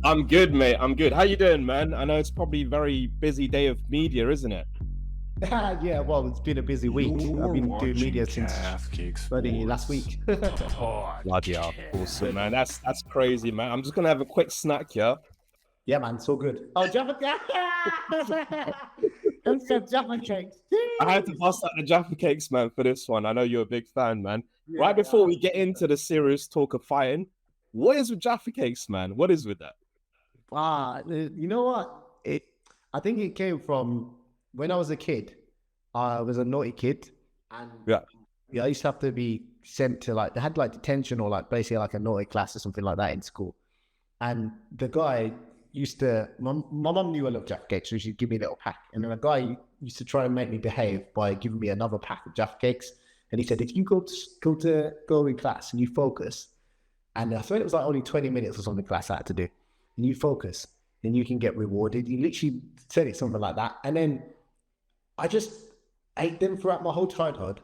I'm good, mate. I'm good. How you doing, man? I know it's probably a very busy day of media, isn't it? Yeah, well, it's been a busy week. I've been doing media since bloody last week. Bloody hell. Awesome, man. That's crazy, man. I'm just gonna have a quick snack, yeah? Yeah, man, so good. Oh, Jaffa, don't say Jaffa cakes. I had to bust out the Jaffa cakes, man, for this one. I know you're a big fan, man. Yeah, Right before we get into the serious talk of fighting, what is with Jaffa cakes, man? What is with that? You know what? I think it came from when I was a kid. I was a naughty kid, and Yeah. I used to have to be sent to they had detention or basically a naughty class or something like that in school. And the guy used to, my mum knew I loved Jaffa cakes, so she'd give me a little pack. And then a guy used to try and make me behave by giving me another pack of Jaffa cakes. And he said, if you go in class and you focus, and I thought it was only 20 minutes or something class I had to do, and you focus, then you can get rewarded. He literally said it something like that. And then I just ate them throughout my whole childhood.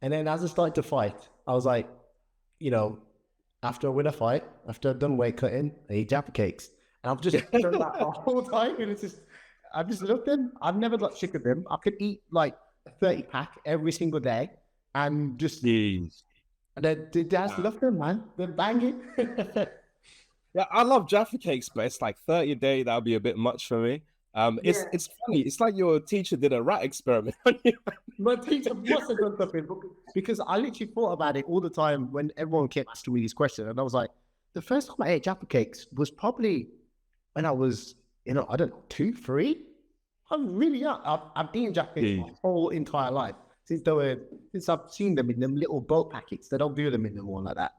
And then as I started to fight, I was like, after I win a fight, after I've done weight cutting, I eat Jaffa cakes. And I've just done that the whole time. And I've just loved them. I've never got sick of them. I could eat a 30 pack every single day. And just, Jeez. I just love them, man. They're banging. Yeah, I love Jaffa cakes, but it's 30 a day. That would be a bit much for me. It's funny. It's like your teacher did a rat experiment on you. My teacher must have done something because I literally thought about it all the time when everyone kept asking me these questions. And I was like, the first time I ate Jaffa cakes was probably when I was, I don't know, 2, 3. I'm really young. I've eaten Jaffa cakes my whole entire life since I've seen them in them little boat packets. They don't do them in them one like that.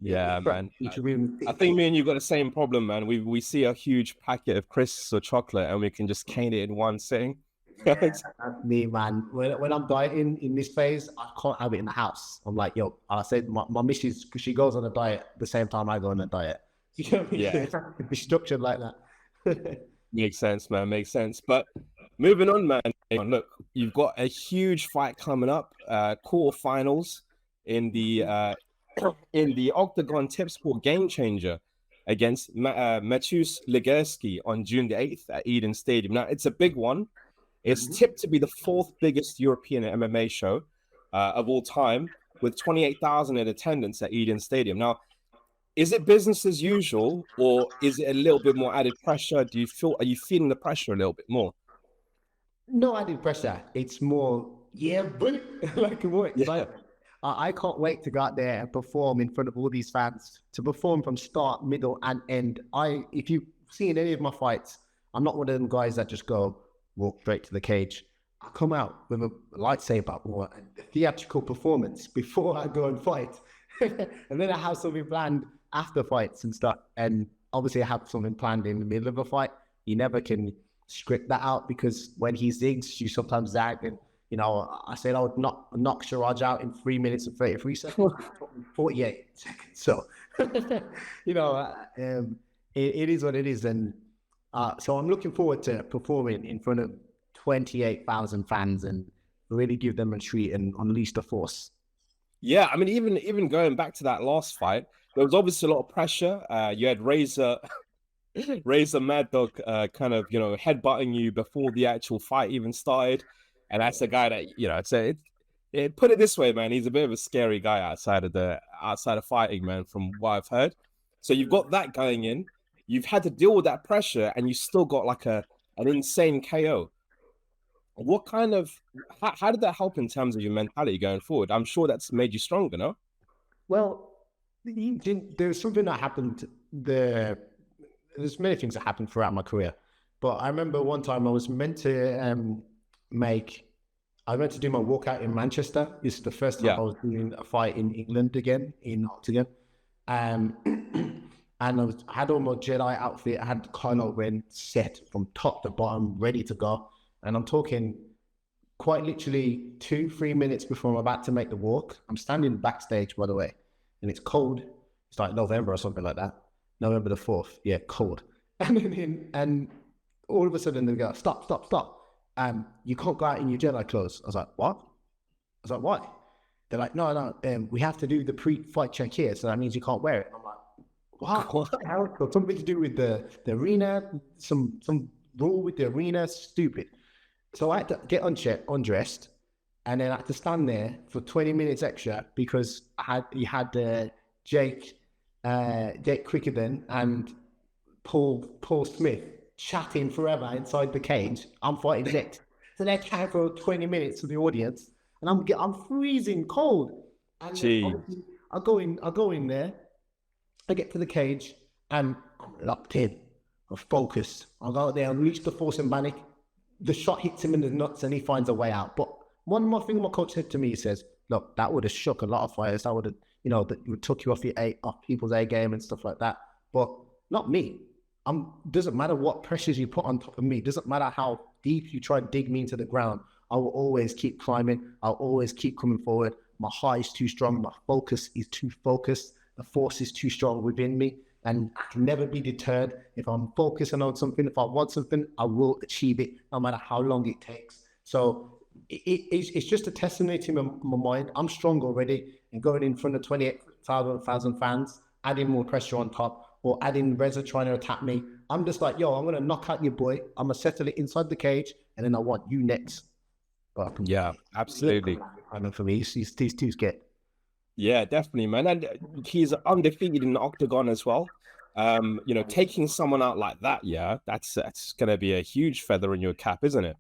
Yeah, man. I think me and you got the same problem, man. We see a huge packet of crisps or chocolate and we can just cane it in one sitting. That's me, man. When I'm dieting in this phase, I can't have it in the house. I'm like, yo, I said my missus, because she goes on a diet the same time I go on a diet. You know what I mean? Yeah. It'd be structured like that. Makes sense, man. Makes sense. But moving on, man. Look, you've got a huge fight coming up, quarterfinals in the Oktagon Tip Sport Game Changer against Mateusz Lagierski on June the 8th at Eden Stadium. Now, it's a big one. It's tipped to be the 4th biggest European MMA show of all time, with 28,000 in attendance at Eden Stadium. Now, is it business as usual, or is it a little bit more added pressure? Are you feeling the pressure a little bit more? No added pressure. It's more, but I can't wait to go out there and perform in front of all these fans, to perform from start, middle, and end. If you've seen any of my fights, I'm not one of them guys that just walk straight to the cage. I come out with a lightsaber or a theatrical performance before I go and fight. And then I have something planned after fights and stuff. And obviously I have something planned in the middle of a fight. You never can script that out, because when he zigs, you sometimes zag. And I said I would knock Siraj out in 3 minutes and 33 seconds, 48 seconds. So, it is what it is. And so I'm looking forward to performing in front of 28,000 fans and really give them a treat and unleash the force. Yeah, I mean, even going back to that last fight, there was obviously a lot of pressure. You had Razor Mad Dog kind of, headbutting you before the actual fight even started. And that's a guy that, put it this way, man, he's a bit of a scary guy outside of fighting, man, from what I've heard. So you've got that going in. You've had to deal with that pressure, and you still got an insane KO. What kind of, how did that help in terms of your mentality going forward? I'm sure that's made you stronger, no? Well, there's something that happened there. There's many things that happened throughout my career, but I remember one time I was meant to do my walkout in Manchester. This is the first time I was doing a fight in England again, in Oktagon. And I had all my Jedi outfit. I had Kylo Ren set from top to bottom, ready to go. And I'm talking quite literally 2-3 minutes before I'm about to make the walk. I'm standing backstage, by the way, and it's cold. It's like November or something like that. November the 4th. Yeah, cold. And all of a sudden they go, stop. You can't go out in your Jedi clothes. I was like, what? I was like, why? They're like, no, we have to do the pre-fight check here, so that means you can't wear it. I'm like, What? Something to do with the arena, some rule with the arena, stupid. So I had to get undressed, and then I had to stand there for 20 minutes extra because you had Jake Crickenden and Paul Smith chatting forever inside the cage. I'm fighting next. So they're chatting for 20 minutes to the audience, and I'm freezing cold. And I go in there. I get to the cage and I'm locked in. I'm focused. I go out there, unleash the force and manic. The shot hits him in the nuts and he finds a way out. But one more thing my coach said to me, he says, look, that would have shook a lot of fighters. That would have, that would took you off people's A game and stuff like that. But not me. Doesn't matter what pressures you put on top of me. Doesn't matter how deep you try to dig me into the ground. I will always keep climbing. I'll always keep coming forward. My heart is too strong. My focus is too focused. The force is too strong within me, and I can never be deterred. If I'm focusing on something, if I want something, I will achieve it, no matter how long it takes. So it's just a testimony to my mind. I'm strong already, and going in front of 28,000 fans, adding more pressure on top, or adding Reza trying to attack me. I'm just like, I'm going to knock out your boy. I'm going to settle it inside the cage, and then I want you next. But yeah, absolutely. For me, he's too scared. Yeah, definitely, man. And he's undefeated in the octagon as well. Taking someone out like that, that's going to be a huge feather in your cap, isn't it?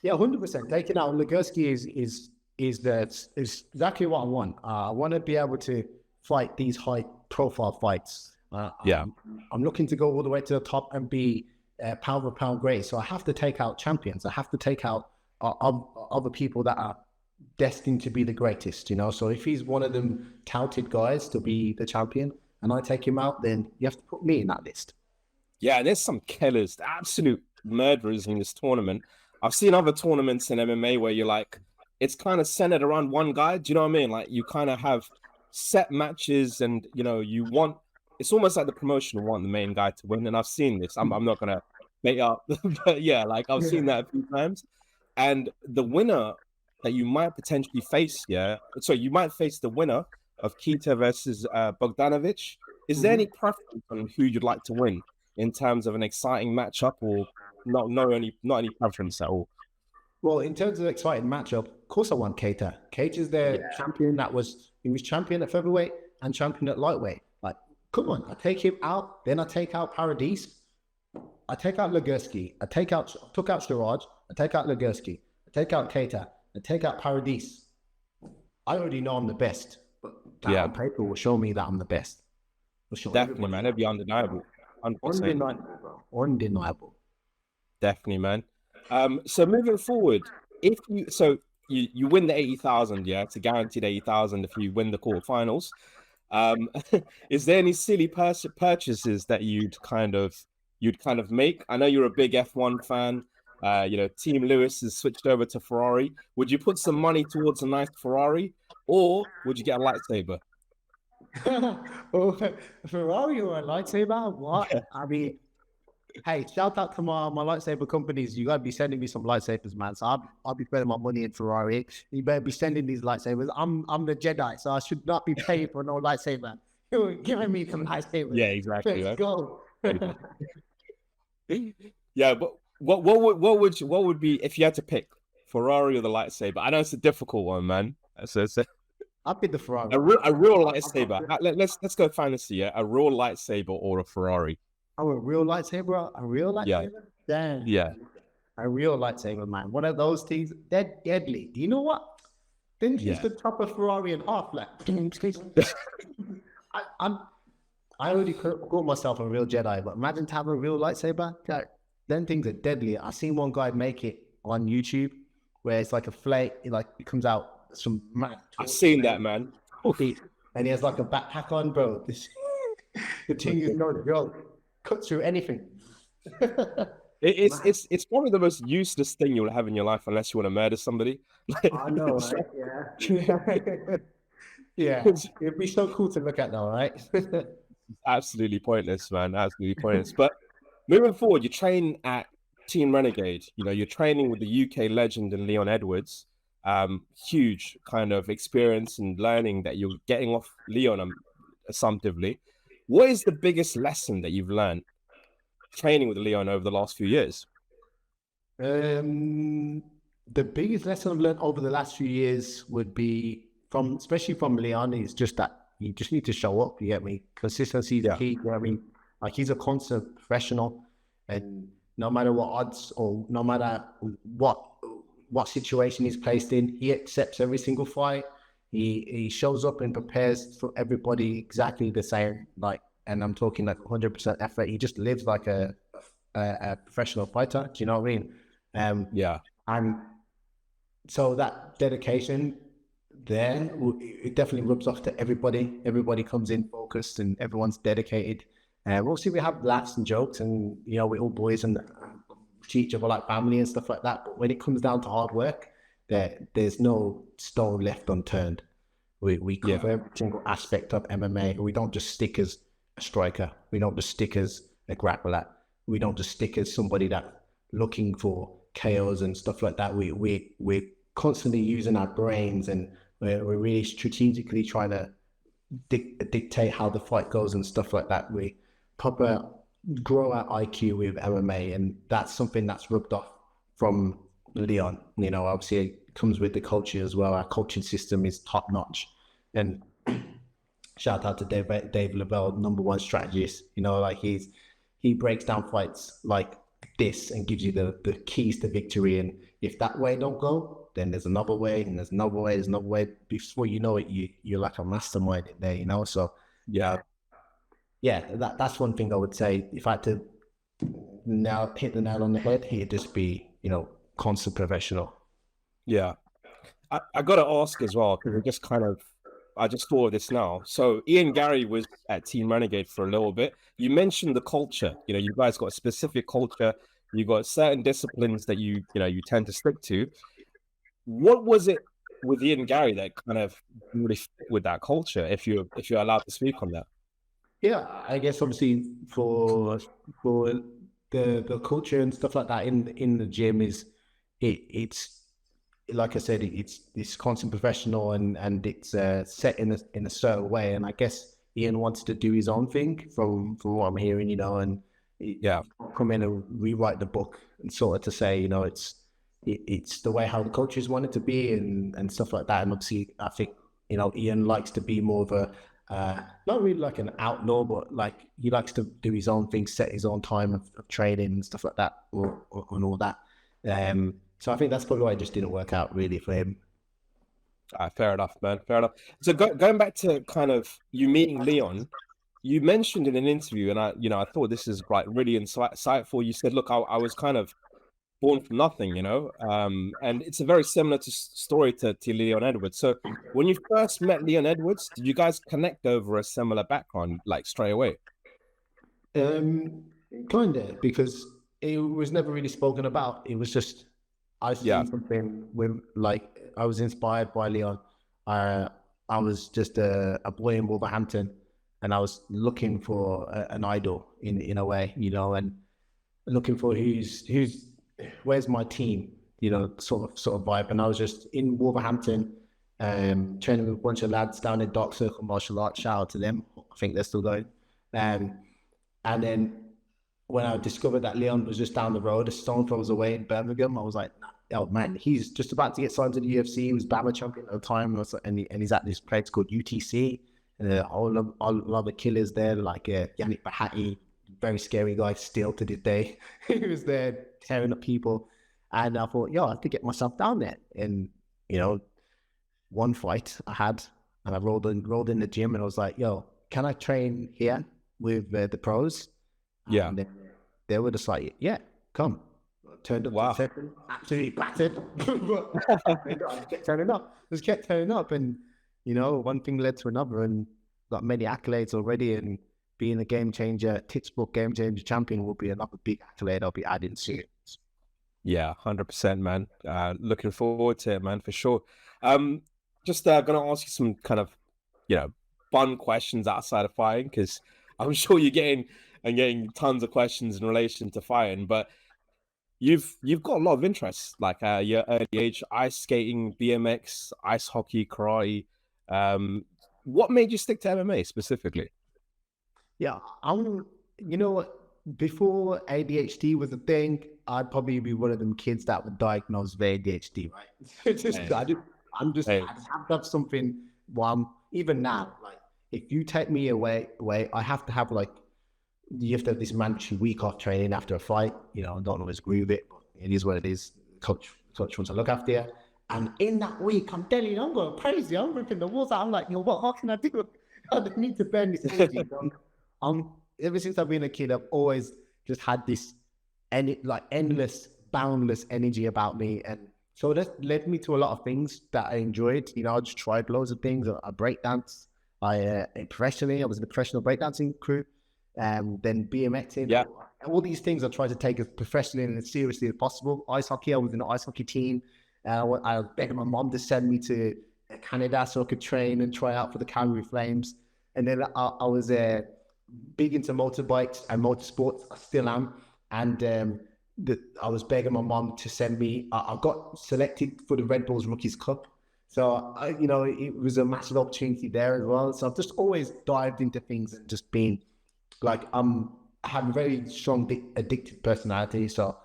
Yeah, 100%. Taking out Lagierski is exactly what I want. I want to be able to fight these high-profile fights. I'm looking to go all the way to the top and be pound for pound great. So I have to take out champions. I have to take out other people that are destined to be the greatest, So if he's one of them touted guys to be the champion and I take him out, then you have to put me in that list. Yeah, there's some killers, absolute murderers in this tournament. I've seen other tournaments in MMA where you're like, it's kind of centered around one guy. Do you know what I mean? Like, you kind of have set matches and, it's almost like the promotion want the main guy to win. And I've seen this. I'm not going to bait up, but yeah, like I've seen that a few times. And the winner that you might potentially face, so you might face the winner of Keita versus Bogdanovic. Is there any preference on who you'd like to win in terms of an exciting matchup, or not any preference at all? Well, in terms of exciting matchup, of course I want Keita. Keita's their champion. He was champion at featherweight and champion at lightweight. Like, come on, I take him out, then I take out Paradis. I take out Lagierski. I took out Siraj. I take out Lagierski. I take out Keita. I take out Paradis. I already know I'm the best, but that on paper will show me that I'm the best. Definitely, man. It'd be undeniable. 100%. Undeniable. Definitely, man. So moving forward, if you win the 80,000, it's a guaranteed 80,000 if you win the quarterfinals. Is there any silly purchases that you'd kind of make? I know you're a big F1 fan. Team Lewis has switched over to Ferrari. Would you put some money towards a nice Ferrari, or would you get a lightsaber? Ferrari or a lightsaber? What? I mean, hey, shout out to my lightsaber companies. You gotta be sending me some lightsabers, man. So I'll be spending my money in Ferrari. You better be sending these lightsabers. I'm the Jedi, so I should not be paying for no lightsaber. You're giving me some lightsabers. Yeah, exactly. Let's go. Yeah, but what would be if you had to pick Ferrari or the lightsaber? I know it's a difficult one, man. So I'll pick the Ferrari. A real lightsaber. Let's go fantasy. A real lightsaber or a Ferrari? Oh, a real lightsaber? A real lightsaber? Yeah. Damn. Yeah. A real lightsaber, man. One of those things, they're deadly. Do you know what? Then just to chop a Ferrari in half, like. I already call myself a real Jedi, but imagine to have a real lightsaber. Them things are deadly. I seen one guy make it on YouTube where it's like a flake, it comes out some mad. I've seen that, man. And he has like a backpack on, bro. The thing is not real. Cuts through anything. It's probably the most useless thing you'll have in your life unless you want to murder somebody. I know, right? Yeah. Yeah. It'd be so cool to look at though, right? Absolutely pointless, man. Absolutely pointless. But moving forward, you train at Team Renegade. You're training with the UK legend and Leon Edwards. Huge kind of experience and learning that you're getting off Leon assumptively. What is the biggest lesson that you've learned training with Leon over the last few years? The biggest lesson I've learned over the last few years would be especially from Leon, is just that you just need to show up. You get me? Consistency is the key. You know what I mean? Like, he's a constant professional, and no matter what odds or no matter what situation he's placed in, he accepts every single fight. He shows up and prepares for everybody exactly the same. Like, and I'm talking like 100% effort. He just lives like a professional fighter. Do you know what I mean? And so that dedication there, it definitely rubs off to everybody. Everybody comes in focused and everyone's dedicated. Obviously we have laughs and jokes, and you know, we're all boys and treat each other like family and stuff like that. But when it comes down to hard work, there's no stone left unturned. We cover every single aspect of MMA. We don't just stick as a striker. We don't just stick as a grappler. We don't just stick as somebody that's looking for KOs and stuff like that. We're constantly using our brains, and we're really strategically trying to dictate how the fight goes and stuff like that. We proper grow our IQ with MMA, and that's something that's rubbed off from Leon. You know, obviously it comes with the culture as well. Our coaching system is top notch, and shout out to Dave Lavelle, #1 strategist. You know, like he breaks down fights like this and gives you the keys to victory. And if that way don't go, then there's another way, and there's another way, there's another way. Before you know it, you're like a mastermind in there, you know? So that's one thing I would say. If I had to now hit the nail on the head, he'd just be, you know, constant professional. Yeah. I got to ask as well, because I just thought of this now. So Ian Garry was at Team Renegade for a little bit. You mentioned the culture. You know, you guys got a specific culture. You got certain disciplines that you tend to stick to. What was it with Ian Garry that kind of really fit with that culture, if you're allowed to speak on that? Yeah, I guess obviously for the culture and stuff like that in the gym it's like I said, it's constant professional, and it's set in a certain way. And I guess Ian wants to do his own thing from what I'm hearing, you know, and come in and rewrite the book and sort of to say, you know, it's the way how the coaches want it to be and stuff like that. And obviously, I think, you know, Ian likes to be more of a not really like an outlaw, but like he likes to do his own thing, set his own time of training and stuff like that, or all that. So I think that's probably why it just didn't work out really for him. Fair enough, man. Fair enough. So going back to kind of you meeting Leon, you mentioned in an interview, and I thought this is like really insightful. You said, look, I was kind of born from nothing, you know, and it's a very similar story to Leon Edwards. So when you first met Leon Edwards, did you guys connect over a similar background, like straight away? Kind of, because it was never really spoken about. It was just I seen something with, like, I was inspired by Leon. I was just a boy in Wolverhampton, and I was looking for an idol in a way, you know, and looking for where's my team, you know, sort of vibe. And I was just in Wolverhampton, training with a bunch of lads down in Dark Circle Martial Arts. Shout out to them. I think they're still going. And then when I discovered that Leon was just down the road, a stone throws away in Birmingham, I was like, oh man, he's just about to get signed to the UFC. He was Ballet champion at the time, and he's at this place called UTC. All the killers there, like Yannick Bahati, very scary guy still to this day. He was there tearing up people, and I thought, yo, I have to get myself down there. And you know, one fight I had, and I rolled in the gym, and I was like, yo, can I train here with the pros? Yeah. And they were just like, yeah, come. Turned up to the second, absolutely battered. Just kept turning up. And, you know, one thing led to another, and got many accolades already. And being a game changer, textbook game changer champion will be another big accolade I'll be adding soon. Yeah, 100%, man. Looking forward to it, man, for sure. Just gonna ask you some kind of, fun questions outside of fighting, because I'm sure you're getting tons of questions in relation to fighting, but you've got a lot of interests, like your early age, ice skating, BMX, ice hockey, karate. What made you stick to MMA specifically? Yeah, you know what? Before ADHD was a thing, I'd probably be one of them kids that were diagnosed with ADHD, right? It's just, Hey, hey, I just have to have something. Even now, like, if you take me away, I have to have like, you have to have this mandatory week off training after a fight. You know, I don't always agree with it, but it is what it is. Coach wants to look after you. And in that week, I'm telling you, I'm going crazy. I'm ripping the walls out. I'm like, what? How can I do it? I need to burn this energy. Ever since I've been a kid, I've always just had this endless, boundless energy about me. And so that led me to a lot of things that I enjoyed. You know, I just tried loads of things. I breakdance. Professionally, I was in the professional breakdancing crew. Then BMXing. yeah, All these things I tried to take as professionally and as seriously as possible. Ice hockey, I was in the ice hockey team. I was begging my mom to send me to Canada so I could train and try out for the Calgary Flames. And then I was big into motorbikes and motorsports. I still am. And I was begging my mom to send me. I got selected for the Red Bulls Rookies Cup. So, you know, it was a massive opportunity there as well. So I've just always dived into things and just been like, I have a very strong addictive personality. So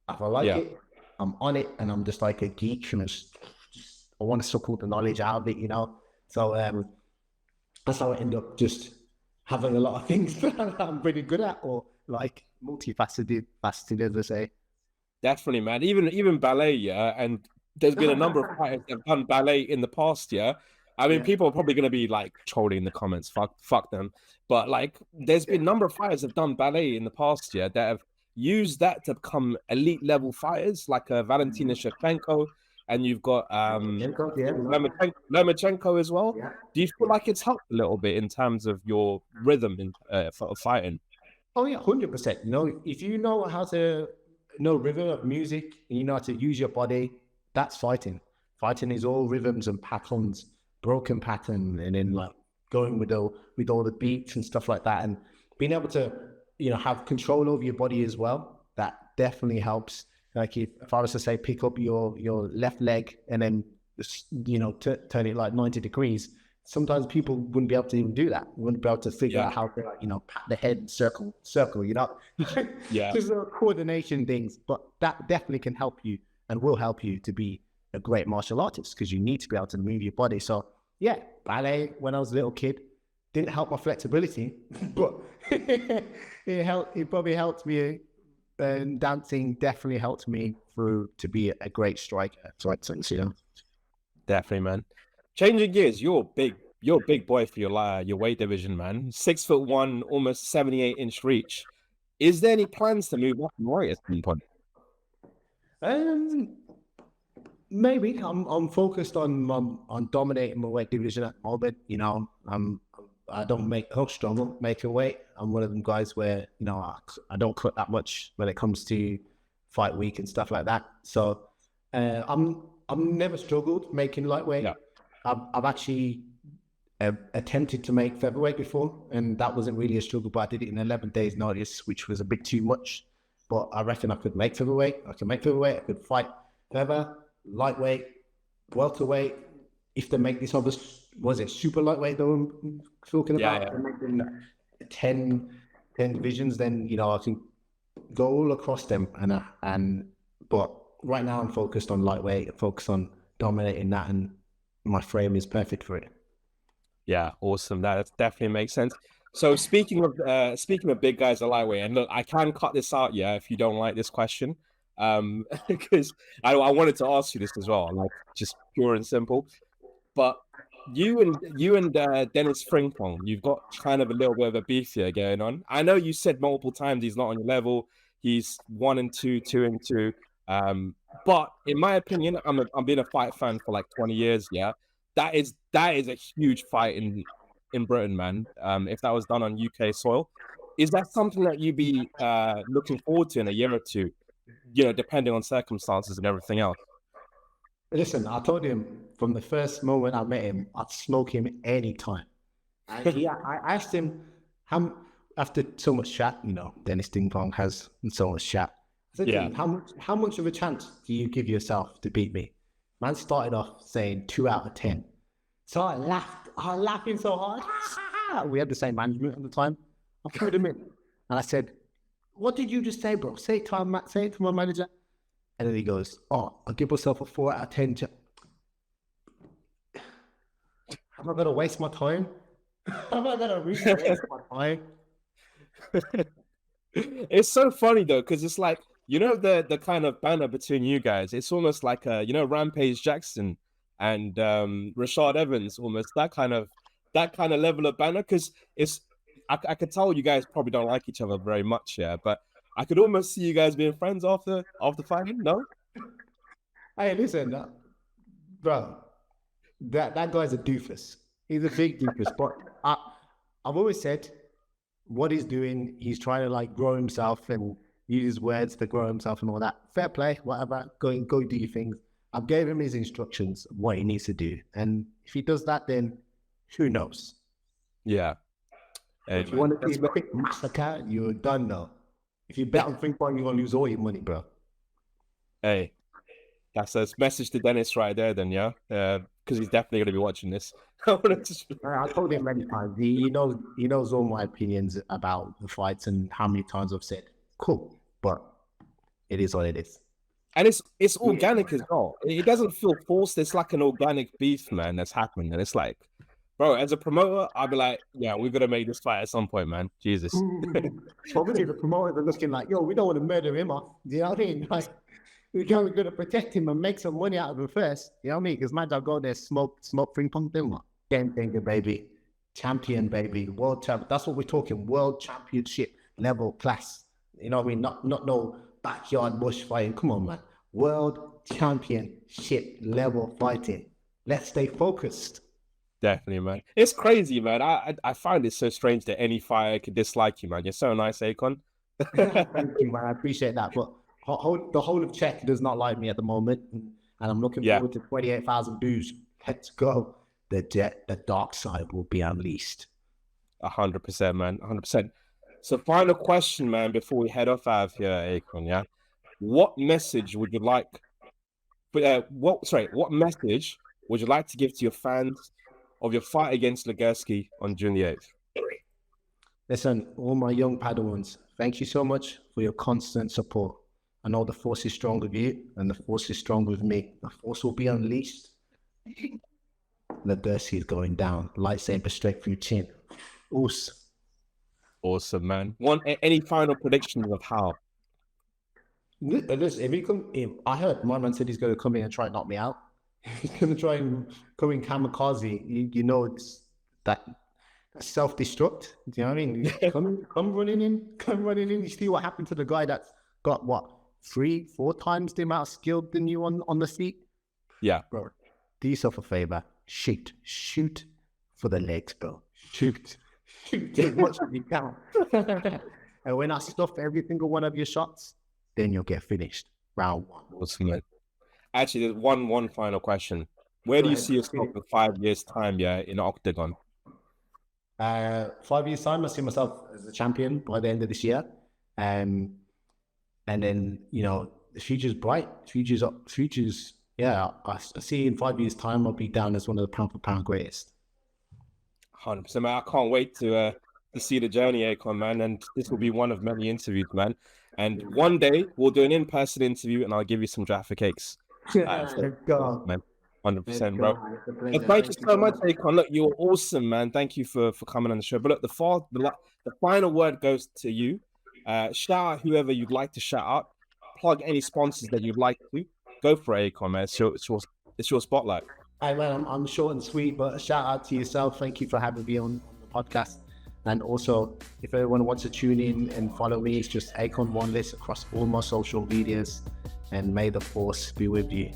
if I like it, I'm on it, and I'm just like a geek, and I want to suck all the knowledge out of it, you know. So that's how I end up just having a lot of things that I'm pretty good at, or like faceted, as I say. definitely, man. Even ballet, yeah. And there's been a number of fighters that have done ballet in the past, yeah. I mean, people are probably going to be like trolling in the comments, fuck them. But like, there's been a number of fighters that have done ballet in the past, yeah, that have used that to become elite level fighters, like Valentina Shevchenko, and you've got Lomachenko as well. Yeah. Do you feel like it's helped a little bit in terms of your rhythm in for fighting? Oh yeah, 100%. You know, if you know how to know rhythm of music and you know how to use your body, that's fighting. Fighting is all rhythms and patterns, broken pattern, and then like going with all the beats and stuff like that, and being able to, you know, have control over your body as well. That definitely helps. Like if I was to say, pick up your left leg and then, you know, turn it like 90 degrees. Sometimes people wouldn't be able to even do that. Wouldn't be able to figure out how to, you know, pat the head, circle, you know. Yeah. Just coordination things, but that definitely can help you and will help you to be a great martial artist, because you need to be able to move your body. So yeah, ballet when I was a little kid didn't help my flexibility, but it probably helped me. And dancing definitely helped me through to be a great striker. So I'd say, you know. Definitely, man. Changing gears, you're a big boy for your weight division, man. 6'1", almost 78-inch reach. Is there any plans to move up in weight at some point? Maybe I'm focused on dominating my weight division at the moment. You know, I don't struggle making weight. I'm one of them guys where, you know, I don't cut that much when it comes to fight week and stuff like that. So I'm never struggled making lightweight. Yeah. I've actually attempted to make featherweight before, and that wasn't really a struggle, but I did it in 11 days notice, which was a bit too much. But I reckon I could make featherweight. I could fight feather, lightweight, welterweight. If they make this other, was it super lightweight though I'm talking about? Yeah. Making 10 divisions, then, you know, I can go all across them. But right now I'm focused on lightweight, focused on dominating that, and my frame is perfect for it. Yeah, awesome. That definitely makes sense. So speaking of big guys at lightweight, and look, I can cut this out, yeah, if you don't like this question, because I wanted to ask you this as well, like just pure and simple. But you and Denis Frimpong, you've got kind of a little bit of a beef here going on. I know you said multiple times he's not on your level. He's 1-2, 2-2. But in my opinion, I'm being a fight fan for like 20 years. Yeah, that is a huge fight in Britain, man. If that was done on UK soil, is that something that you'd be looking forward to in a year or two? You know, depending on circumstances and everything else. Listen, I told him from the first moment I met him, I'd smoke him anytime. I asked him after so much chat, you know, Denis Frimpong has so much chat. I said to him, how much of a chance do you give yourself to beat me? Man started off saying 2 out of 10. So I laughed. I was laughing so hard. We had the same management at the time. I threw him in. And I said, what did you just say, bro? Say it to my manager. And then he goes, oh, I'll give myself a 4 out of 10. Am I going to waste my time? Am I going to really waste my time? It's so funny though, because it's like, you know, the kind of banner between you guys, it's almost like you know, Rampage Jackson and Rashad Evans, almost that kind of level of banner. Because it's I could tell you guys probably don't like each other very much, yeah, but I could almost see you guys being friends after fighting. No, Hey, listen, bro, that guy's a doofus. He's a big doofus. But I've always said, what he's doing, he's trying to like grow himself and use his words to grow himself and all that. Fair play, whatever. Go do your things. I've gave him his instructions, what he needs to do, and if he does that, then who knows? Yeah. Hey, if you want to see a quick massacre, you're done now. If you bet on Frimpong, you're gonna lose all your money, bro. Hey, that's a message to Denis right there, then, yeah, because he's definitely gonna be watching this. I told him many times. He knows all my opinions about the fights and how many times I've said, cool, but it is what it is. And it's organic as well. It doesn't feel forced. It's like an organic beef, man, that's happening. And it's like, bro, as a promoter, I'll be like, yeah, we're gonna make this fight at some point, man. Jesus. Probably the promoters are looking like, yo, we don't want to murder him off. Do you know what I mean? Like, we're going to protect him and make some money out of him first. You know what I mean? Because man, I'll go there, smoke Frimpong, then what? Game changer, baby. Champion, baby. World champ. That's what we're talking. World championship level class. You know what I mean? Not no backyard bush fighting. Come on, man. World championship level fighting. Let's stay focused. Definitely, man. It's crazy, man. I find it so strange that any fighter could dislike you, man. You're so nice, Akonne. Thank you, man. I appreciate that. But the whole of Czech does not like me at the moment. And I'm looking forward to 28,000 dues. Let's go. The dark side will be unleashed. 100%, man. 100%. So final question, man, before we head off out of here, Akonne, yeah? What message would you like... what message would you like to give to your fans of your fight against Lagierski on June the 8th? Listen, all my young Padawans, thank you so much for your constant support. I know the force is strong with you and the force is strong with me. The force will be unleashed. Lagierski is going down. Lightsaber straight through chin. Awesome, man. Any final predictions of how? Listen, if he come in, I heard my man said he's going to come in and try and knock me out. He's going to try and come in kamikaze. You know, it's that self-destruct. Do you know what I mean? Come running in. You see what happened to the guy that's got what 3-4 times the amount of skill than you on the feet. Yeah, bro. Do yourself a favor. Shoot for the legs, bro. Shoot as much as you can. And when I stuff every single one of your shots, then you'll get finished. Round 1. Awesome, man. Actually, there's one final question. Where do you see yourself in 5 years' time, yeah, in Oktagon? 5 years' time, I see myself as a champion by the end of this year. And then, you know, the future's bright. Future's, yeah, I see in 5 years' time, I'll be down as one of the pound-for-pound greatest. 100%, man. I can't wait to see the journey, Akonne, man. And this will be one of many interviews, man. And one day, we'll do an in-person interview, and I'll give you some Jaffa cakes. Let's go. Man. 100%, bro. Well, thank you so much, Akonne. Look, you were awesome, man. Thank you for coming on the show. But look, the final word goes to you. Shout out whoever you'd like to shout out. Plug any sponsors that you'd like to. Go for it, Akonne, man. It's your spotlight. Hey, man, I'm short and sweet, but a shout out to yourself. Thank you for having me on the podcast. And also, if anyone wants to tune in and follow me, it's just Akonne Wanliss across all my social medias. And may the force be with you.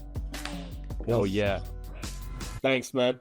Oh, yeah. Thanks, man.